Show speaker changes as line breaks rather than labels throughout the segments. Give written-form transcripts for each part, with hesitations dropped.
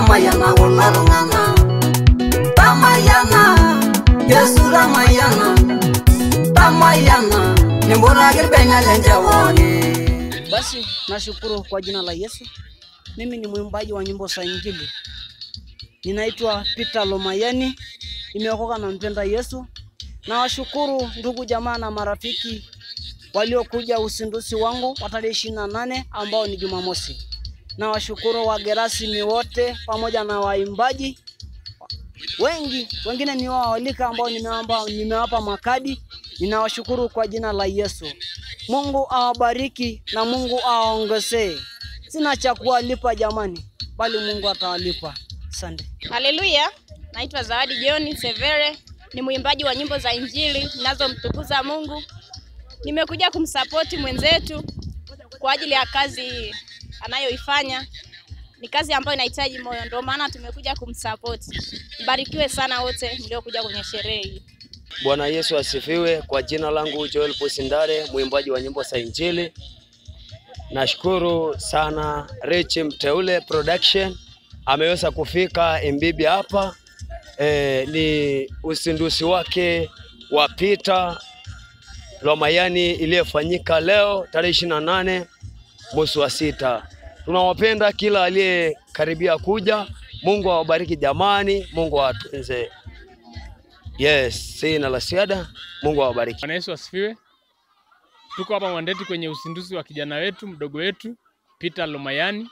Ramayana ulorungana, Ramayana, Yesu Ramayana, Ramayana, nimbora kirbenya lenjawoni.
Basi nashukuru kwa jina la Yesu. Mimi ni mwimbaji wa nyimbo za Injili. Ninaitwa Peter Lomayani. Nimeokoka na mpenda Yesu. Nawashukuru ndugu jamaa na marafiki waliokuja uzinduzi wangu wa tarehe 28 ambao ni Jumamosi. Nawashukuru wagerasimi wote pamoja na waimbaji wengine ni waalika ambao nimewapa makadi. Ninawashukuru kwa jina la Yesu. Mungu awabariki na Mungu awaongezee. Sina cha kuwalipa jamani, bali Mungu atawalipa. Asante.
Haleluya. Naitwa Zawadi John Severe, ni mwimbaji wa nyimbo za Injili ninazomtukuza Mungu. Nimekuja kumsupport mwenzetu kwa ajili ya kazi anayoifanya. Ni kazi ambayo inahitaji moyo, ndio maana tumekuja kumsupport. Mbarikiwe sana wote mliokuja kwenye sherehe hii.
Bwana Yesu asifiwe. Kwa jina langu Joel Posindare, mwimbaji wa nyimbo za Injili. Nashukuru sana Rich Mteule Production ameweza kufika Mbibi hapa. Ni uzinduzi wake wa Peter Lomayani iliyofanyika leo tarehe 28 mwezi wa 6. Tunawapenda kila aliyekaribia kuja. Mungu awabariki jamani, Mungu awatunze. Yes, sina la ziada. Mungu awabariki.
Bwana Yesu asifiwe. Tuko hapa Mwandeti kwenye uzinduzi wa kijana wetu mdogo wetu Peter Lomayani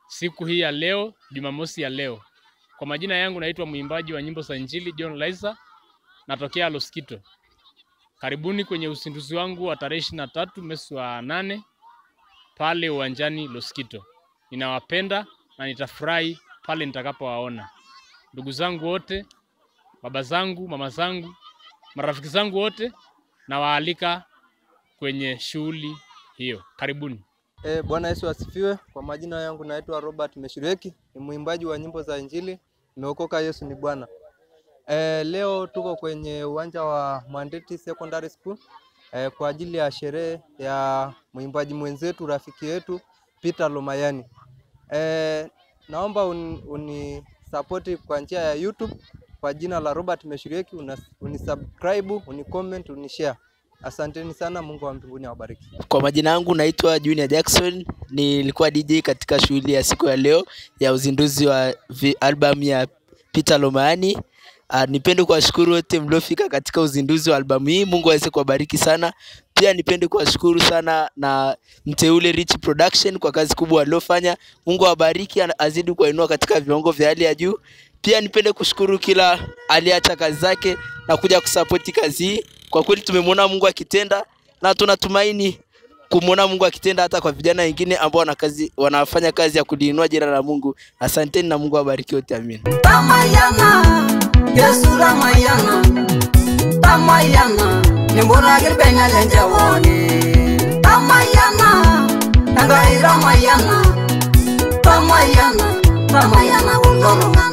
siku hii ya leo, Jumamosi ya leo. Kwa majina yangu naitwa mwimbaji wa nyimbo za Injili John Liza, natokea Loskito. Karibuni kwenye uzinduzi wangu wa tarehe 23 mwezi wa 8 pale uwanjani Loskito. Ninawapenda na nitafurahi pale nitakapowaona. Ndugu zangu wote, baba zangu, mama zangu, marafiki zangu wote na waalika kwenye shughuli hiyo. Karibuni.
Bwana Yesu asifiwe. Kwa majina yangu naitwa Robert Meshireki, ni mwimbaji wa nyimbo za Injili. Nimeokoka, Yesu ni Bwana. Leo tuko kwenye uwanja wa Mwandeti Secondary School kwa ajili ya sherehe ya mwimbaji mwenzetu, rafiki yetu Peter Lomayani. Naomba unisupport kwa njia ya YouTube kwa jina la Robert Meshireki, unisubscribe, unicomment, unishare. Asanteni sana, Mungu wa mbinguni awabariki.
Kwa majina yangu naitwa Junior Jackson, nilikuwa DJ katika shughuli ya siku ya leo ya uzinduzi wa album ya Peter Lomayani. Nipende kuwashukuru wote mliofika katika uzinduzi wa albamu hii. Mungu aweze kuwabariki sana. Pia nipende kuwashukuru sana na Mteule Rich Production kwa kazi kubwa waliofanya. Mungu awabariki, azidi kuwainua katika viwango vya hali ya juu. Pia nipende kushukuru kila aliacha kazi zake na kuja kusupport kazi hii. Kwa kweli tumemwona Mungu akitenda na tunatumaini kumwona Mungu akitenda hata kwa vijana wengine ambao wanafanya kazi ya kuliinua jina la Mungu. Asanteni na Mungu awabariki wote. Amen.
Ramayana, Yesu Ramayana, Ramayana, nimbora kirbenya lenjawoni. Ramayana, Ramayana, Ramayana, Ramayana ulorungana.